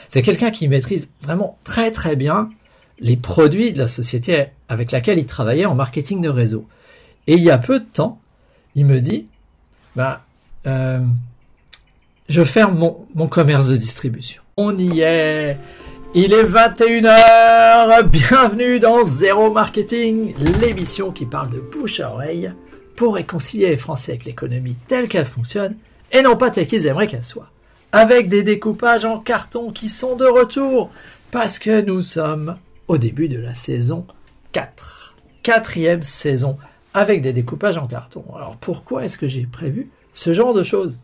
C'est quelqu'un qui maîtrise vraiment très très bien les produits de la société avec laquelle il travaillait en marketing de réseau. Et il y a peu de temps, il me dit, je ferme mon commerce de distribution. On y est. Il est 21h. Bienvenue dans Zéro Marketing, l'émission qui parle de bouche à oreille pour réconcilier les Français avec l'économie telle qu'elle fonctionne et non pas telle qu'ils aimeraient qu'elle soit. Avec des découpages en carton qui sont de retour parce que nous sommes au début de la saison 4. 4e saison avec des découpages en carton. Alors pourquoi est-ce que j'ai prévu ce genre de choses?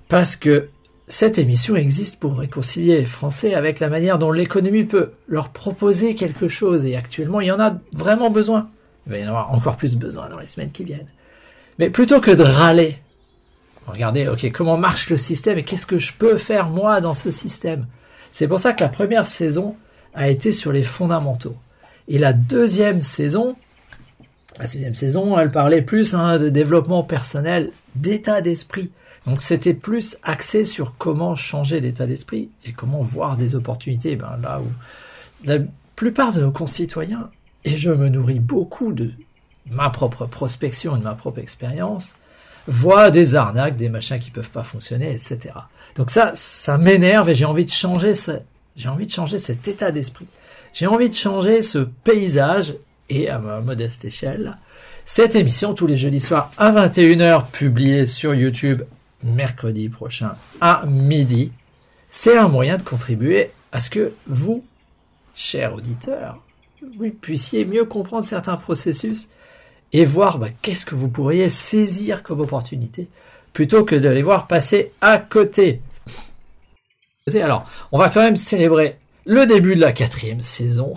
Parce que cette émission existe pour réconcilier les Français avec la manière dont l'économie peut leur proposer quelque chose. Et actuellement, il y en a vraiment besoin. Il va y en avoir encore plus besoin dans les semaines qui viennent. Mais plutôt que de râler, regardez, ok, comment marche le système et qu'est-ce que je peux faire moi dans ce système? C'est pour ça que la première saison a été sur les fondamentaux. Et la deuxième saison, elle parlait plus de développement personnel, d'état d'esprit. Donc c'était plus axé sur comment changer d'état d'esprit et comment voir des opportunités. Là où la plupart de nos concitoyens, et je me nourris beaucoup de ma propre prospection et de ma propre expérience, voient des arnaques, des machins qui peuvent pas fonctionner, etc. Donc ça m'énerve et j'ai envie de changer cet état d'esprit. J'ai envie de changer ce paysage et à ma modeste échelle, cette émission tous les jeudis soirs à 21h publiée sur YouTube mercredi prochain à midi, c'est un moyen de contribuer à ce que vous, chers auditeurs, vous puissiez mieux comprendre certains processus et voir qu'est-ce que vous pourriez saisir comme opportunité plutôt que de les voir passer à côté. Alors, on va quand même célébrer le début de la 4e saison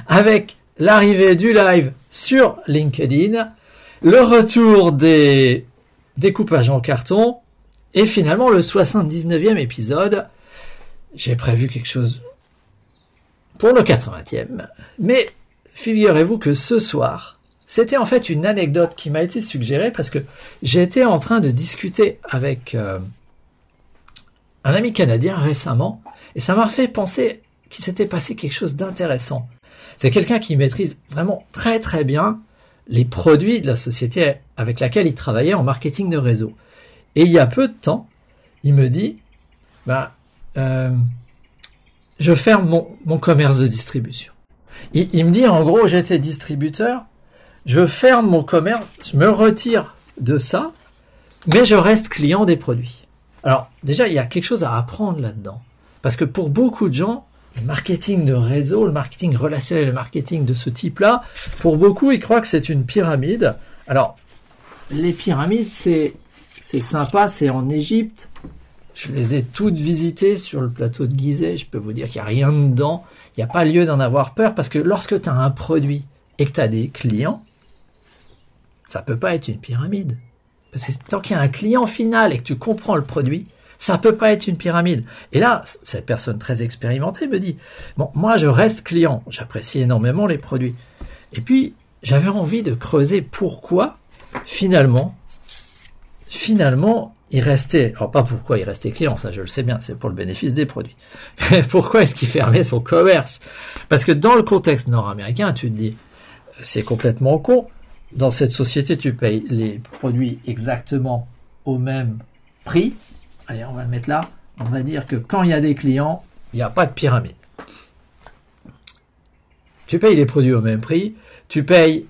avec l'arrivée du live sur LinkedIn, le retour des découpages en carton et finalement le 79e épisode. J'ai prévu quelque chose pour le 80e, mais figurez-vous que ce soir, c'était en fait une anecdote qui m'a été suggérée parce que j'ai été en train de discuter avec un ami canadien récemment et ça m'a fait penser qu'il s'était passé quelque chose d'intéressant. C'est quelqu'un qui maîtrise vraiment très très bien les produits de la société avec laquelle il travaillait en marketing de réseau. Et il y a peu de temps, il me dit, je ferme mon commerce de distribution. Il me dit, en gros, j'étais distributeur, je ferme mon commerce, je me retire de ça, mais je reste client des produits. Alors, déjà, il y a quelque chose à apprendre là-dedans. Parce que pour beaucoup de gens, le marketing de réseau, le marketing relationnel, le marketing de ce type-là, pour beaucoup, ils croient que c'est une pyramide. Alors, les pyramides, c'est sympa, c'est en Égypte. Je les ai toutes visitées sur le plateau de Gizeh. Je peux vous dire qu'il n'y a rien dedans. Il n'y a pas lieu d'en avoir peur parce que lorsque tu as un produit et que tu as des clients, ça peut pas être une pyramide. Parce que tant qu'il y a un client final et que tu comprends le produit, ça peut pas être une pyramide. Et là, cette personne très expérimentée me dit, moi je reste client, j'apprécie énormément les produits. Et puis, j'avais envie de creuser pourquoi, finalement, il restait, alors pas pourquoi il restait client, ça je le sais bien, c'est pour le bénéfice des produits. Pourquoi est-ce qu'il fermait son commerce? Parce que dans le contexte nord-américain, tu te dis, c'est complètement con. Dans cette société, tu payes les produits exactement au même prix. Allez, on va le mettre là. On va dire que quand il y a des clients, il n'y a pas de pyramide. Tu payes les produits au même prix, tu payes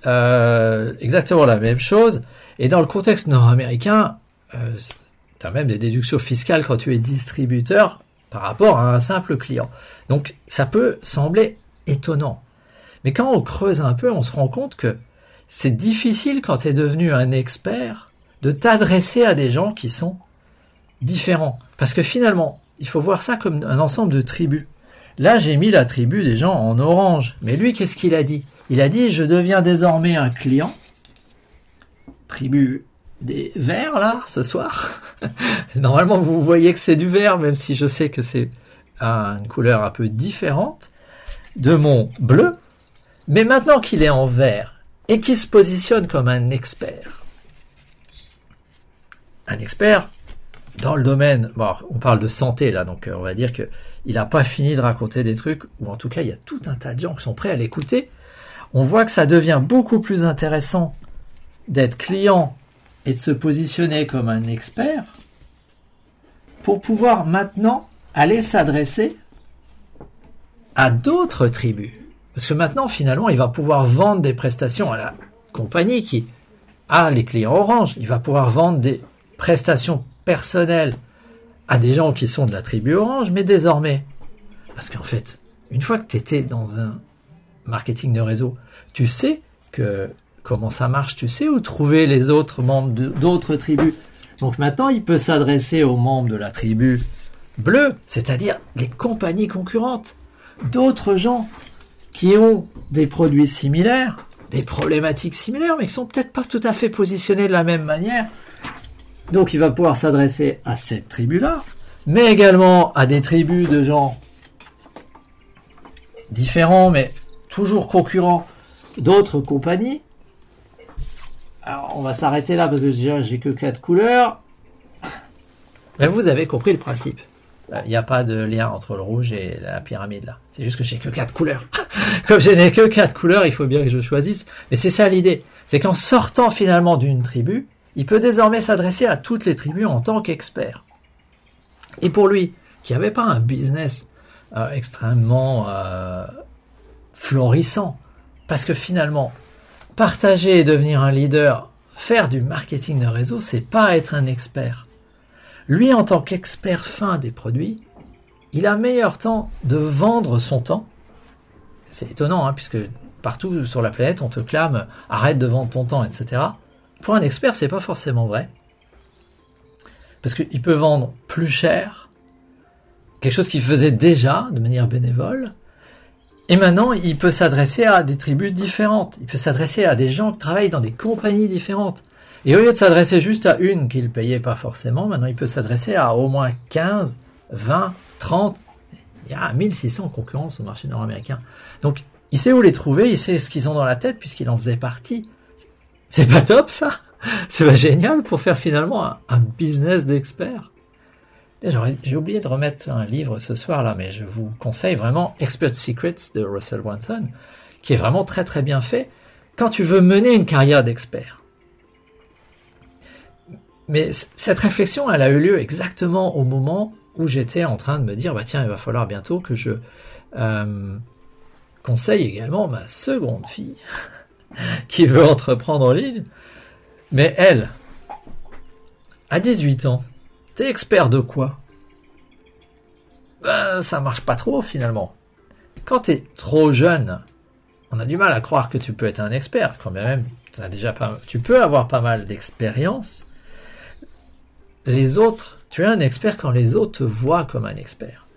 exactement la même chose, et dans le contexte nord-américain, tu as même des déductions fiscales quand tu es distributeur par rapport à un simple client. Donc ça peut sembler étonnant. Mais quand on creuse un peu, on se rend compte que c'est difficile quand tu es devenu un expert de t'adresser à des gens qui sont différents. Parce que finalement, il faut voir ça comme un ensemble de tribus. Là, j'ai mis la tribu des gens en orange. Mais lui, qu'est-ce qu'il a dit? Il a dit, je deviens désormais un client. Tribu des verts, là, ce soir. Normalement, vous voyez que c'est du vert, même si je sais que c'est une couleur un peu différente de mon bleu. Mais maintenant qu'il est en vert et qu'il se positionne comme un expert, dans le domaine, bon, on parle de santé là, donc on va dire que il n'a pas fini de raconter des trucs, ou en tout cas il y a tout un tas de gens qui sont prêts à l'écouter. On voit que ça devient beaucoup plus intéressant d'être client et de se positionner comme un expert pour pouvoir maintenant aller s'adresser à d'autres tribus. Parce que maintenant, finalement, il va pouvoir vendre des prestations à la compagnie qui a les clients Orange. Il va pouvoir vendre des prestations personnelles à des gens qui sont de la tribu Orange, mais désormais, parce qu'en fait, une fois que tu étais dans un marketing de réseau, tu sais comment ça marche, tu sais où trouver les autres membres d'autres tribus. Donc maintenant, il peut s'adresser aux membres de la tribu bleue, c'est-à-dire les compagnies concurrentes, d'autres gens qui ont des produits similaires, des problématiques similaires, mais qui sont peut-être pas tout à fait positionnés de la même manière. Donc il va pouvoir s'adresser à cette tribu-là, mais également à des tribus de gens différents, mais toujours concurrents d'autres compagnies. Alors on va s'arrêter là parce que déjà j'ai que 4 couleurs. Mais vous avez compris le principe. Il n'y a pas de lien entre le rouge et la pyramide là. C'est juste que j'ai que 4 couleurs. Comme je n'ai que 4 couleurs, il faut bien que je choisisse. Mais c'est ça l'idée. C'est qu'en sortant finalement d'une tribu, il peut désormais s'adresser à toutes les tribus en tant qu'expert. Et pour lui, qui n'avait pas un business extrêmement florissant, parce que finalement, partager et devenir un leader, faire du marketing de réseau, c'est pas être un expert. Lui, en tant qu'expert fin des produits, il a meilleur temps de vendre son temps. C'est étonnant, hein, puisque partout sur la planète, on te clame « arrête de vendre ton temps », etc. Pour un expert, c'est pas forcément vrai. Parce qu'il peut vendre plus cher, quelque chose qu'il faisait déjà de manière bénévole, et maintenant, il peut s'adresser à des tribus différentes. Il peut s'adresser à des gens qui travaillent dans des compagnies différentes. Et au lieu de s'adresser juste à une qu'il ne payait pas forcément, maintenant il peut s'adresser à au moins 15, 20, 30. Il y a 1600 concurrents sur le marché nord-américain. Donc, il sait où les trouver, il sait ce qu'ils ont dans la tête puisqu'il en faisait partie. C'est pas top, ça? C'est pas génial pour faire finalement un business d'expert. J'ai oublié de remettre un livre ce soir là, mais je vous conseille vraiment Expert Secrets de Russell Brunson, qui est vraiment très très bien fait quand tu veux mener une carrière d'expert. Mais cette réflexion, elle a eu lieu exactement au moment où j'étais en train de me dire, bah tiens, il va falloir bientôt que je conseille également ma seconde fille qui veut entreprendre en ligne. Mais elle, à 18 ans, t'es expert de quoi? Ben, ça marche pas trop finalement. Quand t'es trop jeune, on a du mal à croire que tu peux être un expert. Quand même, tu peux avoir pas mal d'expérience. Les autres, tu es un expert quand les autres te voient comme un expert.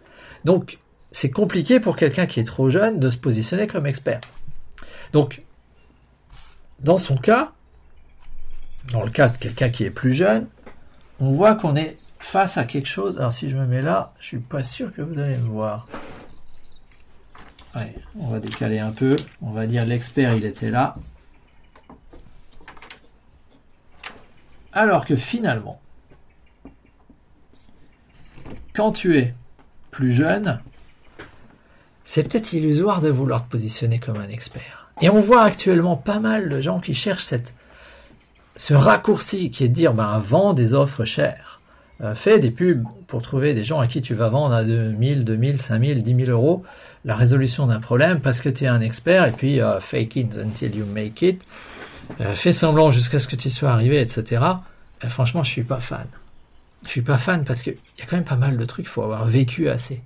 Donc, c'est compliqué pour quelqu'un qui est trop jeune de se positionner comme expert. Donc, dans son cas, dans le cas de quelqu'un qui est plus jeune, on voit qu'on est face à quelque chose. Alors, si je me mets là, je suis pas sûr que vous allez me voir. Allez, on va décaler un peu. On va dire l'expert, il était là. Alors que finalement, quand tu es plus jeune, c'est peut-être illusoire de vouloir te positionner comme un expert. Et on voit actuellement pas mal de gens qui cherchent ce raccourci qui est de dire, ben, vends des offres chères. Fais des pubs pour trouver des gens à qui tu vas vendre à 2000, 2000, 5000, 10 000 euros la résolution d'un problème parce que tu es un expert et puis fake it until you make it. Fais semblant jusqu'à ce que tu sois arrivé, etc. Franchement, je suis pas fan. Je suis pas fan parce qu'il y a quand même pas mal de trucs, il faut avoir vécu assez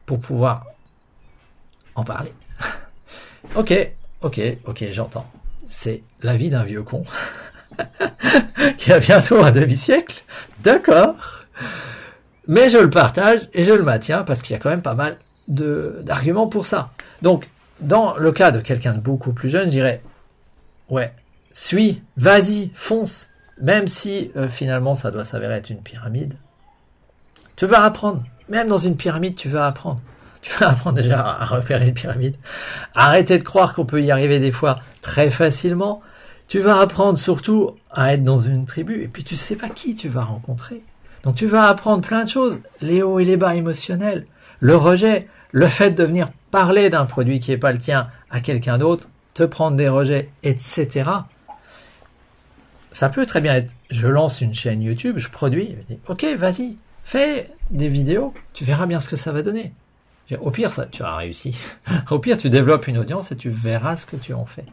pour pouvoir en parler. Ok, j'entends. C'est la vie d'un vieux con qui a bientôt un demi-siècle. D'accord. Mais je le partage et je le maintiens parce qu'il y a quand même pas mal d'arguments pour ça. Donc, dans le cas de quelqu'un de beaucoup plus jeune, je dirais, ouais, suis, vas-y, fonce. Même si finalement ça doit s'avérer être une pyramide, tu vas apprendre. Même dans une pyramide, tu vas apprendre. Tu vas apprendre déjà à repérer une pyramide. Arrêtez de croire qu'on peut y arriver des fois très facilement. Tu vas apprendre surtout à être dans une tribu. Et puis tu sais pas qui tu vas rencontrer. Donc tu vas apprendre plein de choses, les hauts et les bas émotionnels, le rejet, le fait de venir parler d'un produit qui n'est pas le tien à quelqu'un d'autre, te prendre des rejets, etc. Ça peut très bien être, je lance une chaîne YouTube, je produis, je dis, ok, vas-y, fais des vidéos, tu verras bien ce que ça va donner. Au pire, ça, tu auras réussi. Au pire, tu développes une audience et tu verras ce que tu en fais.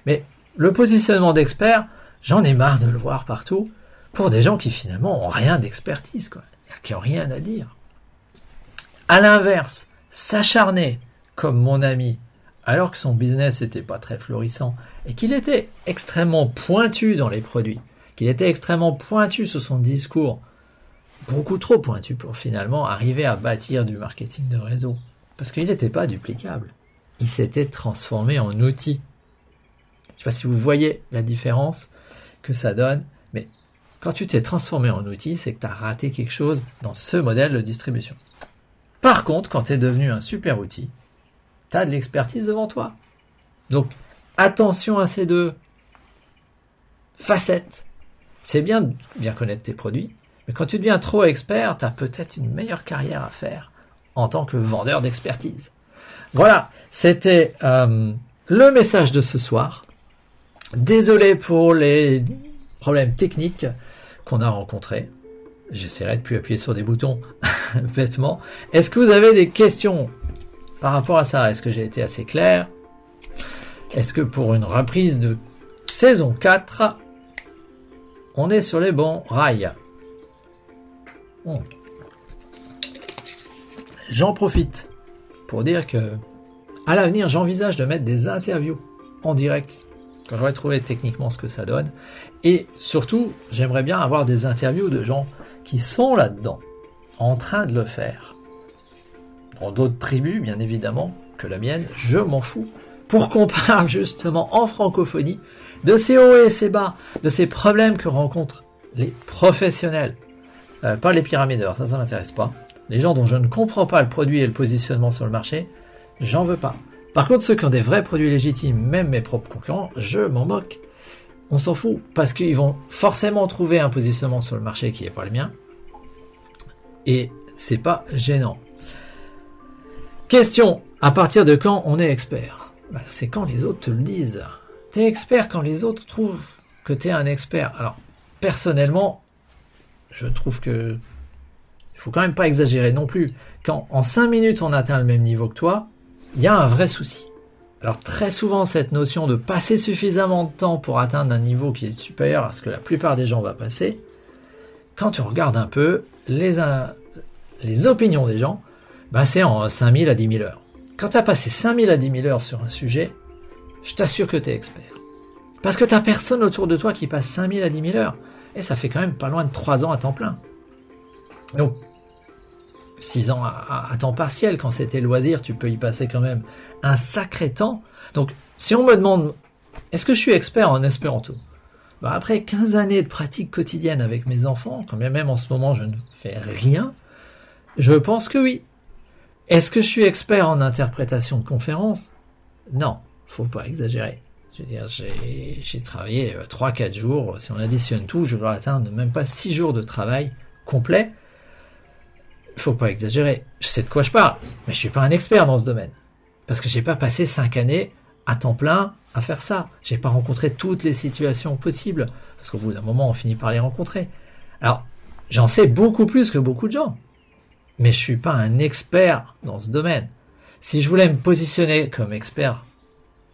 Mais le positionnement d'expert, j'en ai marre de le voir partout, pour des gens qui finalement ont rien d'expertise, quoi, qui n'ont rien à dire. À l'inverse, s'acharner, comme mon ami, alors que son business n'était pas très florissant, et qu'il était extrêmement pointu dans les produits, qu'il était extrêmement pointu sur son discours, beaucoup trop pointu pour finalement arriver à bâtir du marketing de réseau, parce qu'il n'était pas duplicable. Il s'était transformé en outil. Je ne sais pas si vous voyez la différence que ça donne, mais quand tu t'es transformé en outil, c'est que tu as raté quelque chose dans ce modèle de distribution. Par contre, quand tu es devenu un super outil, tu as de l'expertise devant toi. Donc, attention à ces deux facettes. C'est bien de bien connaître tes produits, mais quand tu deviens trop expert, tu as peut-être une meilleure carrière à faire en tant que vendeur d'expertise. Voilà, c'était le message de ce soir. Désolé pour les problèmes techniques qu'on a rencontrés. J'essaierai de plus appuyer sur des boutons bêtement. Est-ce que vous avez des questions par rapport à ça? Est-ce que j'ai été assez clair? Est-ce que pour une reprise de saison 4, on est sur les bons rails? J'en profite pour dire que à l'avenir, j'envisage de mettre des interviews en direct quand j'aurai trouvé techniquement ce que ça donne. Et surtout, j'aimerais bien avoir des interviews de gens qui sont là-dedans, en train de le faire. Dans d'autres tribus, bien évidemment, que la mienne, je m'en fous. Pour qu'on parle justement en francophonie de ces hauts et ces bas, de ces problèmes que rencontrent les professionnels, pas les pyramideurs, ça m'intéresse pas. Les gens dont je ne comprends pas le produit et le positionnement sur le marché, j'en veux pas. Par contre, ceux qui ont des vrais produits légitimes, même mes propres concurrents, je m'en moque. On s'en fout, parce qu'ils vont forcément trouver un positionnement sur le marché qui n'est pas le mien. Et c'est pas gênant. Question, à partir de quand on est expert? C'est quand les autres te le disent. T'es expert quand les autres trouvent que t'es un expert. Alors, personnellement, je trouve que il faut quand même pas exagérer non plus. Quand en 5 minutes on atteint le même niveau que toi, il y a un vrai souci. Alors très souvent, cette notion de passer suffisamment de temps pour atteindre un niveau qui est supérieur à ce que la plupart des gens vont passer, quand tu regardes un peu les opinions des gens, c'est en 5000 à 10 000 heures. Quand tu as passé 5000 à 10 000 heures sur un sujet, je t'assure que tu es expert. Parce que tu n'as personne autour de toi qui passe 5000 à 10 000 heures. Et ça fait quand même pas loin de 3 ans à temps plein. Donc, 6 ans à temps partiel, quand c'était loisir, tu peux y passer quand même un sacré temps. Donc, si on me demande, est-ce que je suis expert en espéranto? Après 15 années de pratique quotidienne avec mes enfants, quand bien même en ce moment je ne fais rien, je pense que oui. Est-ce que je suis expert en interprétation de conférences? Non, faut pas exagérer. Je veux dire, j'ai travaillé 3-4 jours, si on additionne tout, je dois atteindre même pas 6 jours de travail complet. Faut pas exagérer. Je sais de quoi je parle, mais je suis pas un expert dans ce domaine. Parce que j'ai pas passé 5 années à temps plein à faire ça. J'ai pas rencontré toutes les situations possibles. Parce qu'au bout d'un moment, on finit par les rencontrer. Alors, j'en sais beaucoup plus que beaucoup de gens. Mais je suis pas un expert dans ce domaine. Si je voulais me positionner comme expert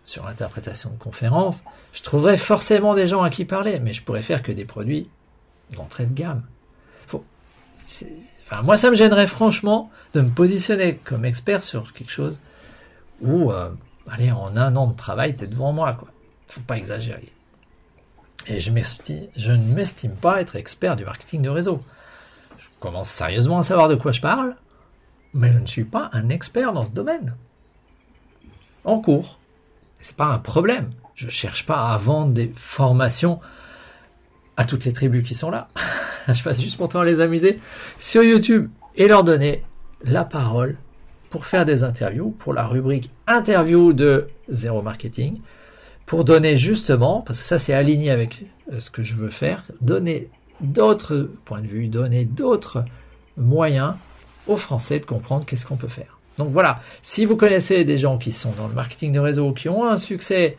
sur l'interprétation de conférences, je trouverais forcément des gens à qui parler. Mais je pourrais faire que des produits d'entrée de gamme. Moi, ça me gênerait franchement de me positionner comme expert sur quelque chose où, en 1 an de travail, t'es devant moi, quoi. Faut pas exagérer. Et je ne m'estime pas être expert du marketing de réseau. Je commence sérieusement à savoir de quoi je parle, mais je ne suis pas un expert dans ce domaine. En cours. C'est pas un problème. Je cherche pas à vendre des formations à toutes les tribus qui sont là. Je passe juste mon temps à les amuser sur YouTube et leur donner la parole pour faire des interviews, pour la rubrique interview de Zéro Marketing, pour donner justement, parce que ça c'est aligné avec ce que je veux faire, donner d'autres points de vue, donner d'autres moyens aux Français de comprendre qu'est-ce qu'on peut faire. Donc voilà, si vous connaissez des gens qui sont dans le marketing de réseau, qui ont un succès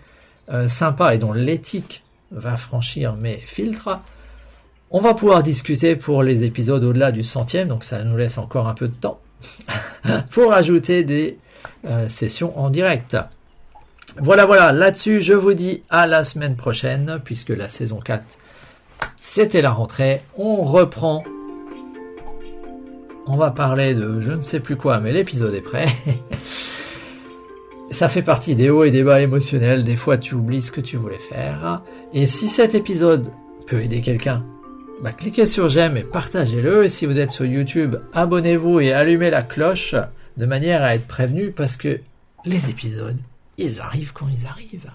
sympa et dont l'éthique va franchir mes filtres, on va pouvoir discuter pour les épisodes au-delà du 100e, donc ça nous laisse encore un peu de temps pour ajouter des sessions en direct. Voilà, là-dessus, je vous dis à la semaine prochaine, puisque la saison 4, c'était la rentrée. On reprend. On va parler de je ne sais plus quoi, mais l'épisode est prêt. Ça fait partie des hauts et des bas émotionnels. Des fois, tu oublies ce que tu voulais faire. Et si cet épisode peut aider quelqu'un, cliquez sur j'aime et partagez-le. Et si vous êtes sur YouTube, abonnez-vous et allumez la cloche de manière à être prévenu parce que les épisodes, ils arrivent quand ils arrivent.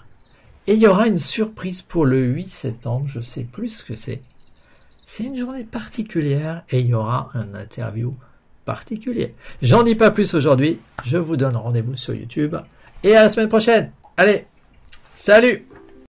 Et il y aura une surprise pour le 8 septembre, je sais plus ce que c'est. C'est une journée particulière et il y aura un interview particulier. J'en dis pas plus aujourd'hui, je vous donne rendez-vous sur YouTube et à la semaine prochaine. Allez, salut!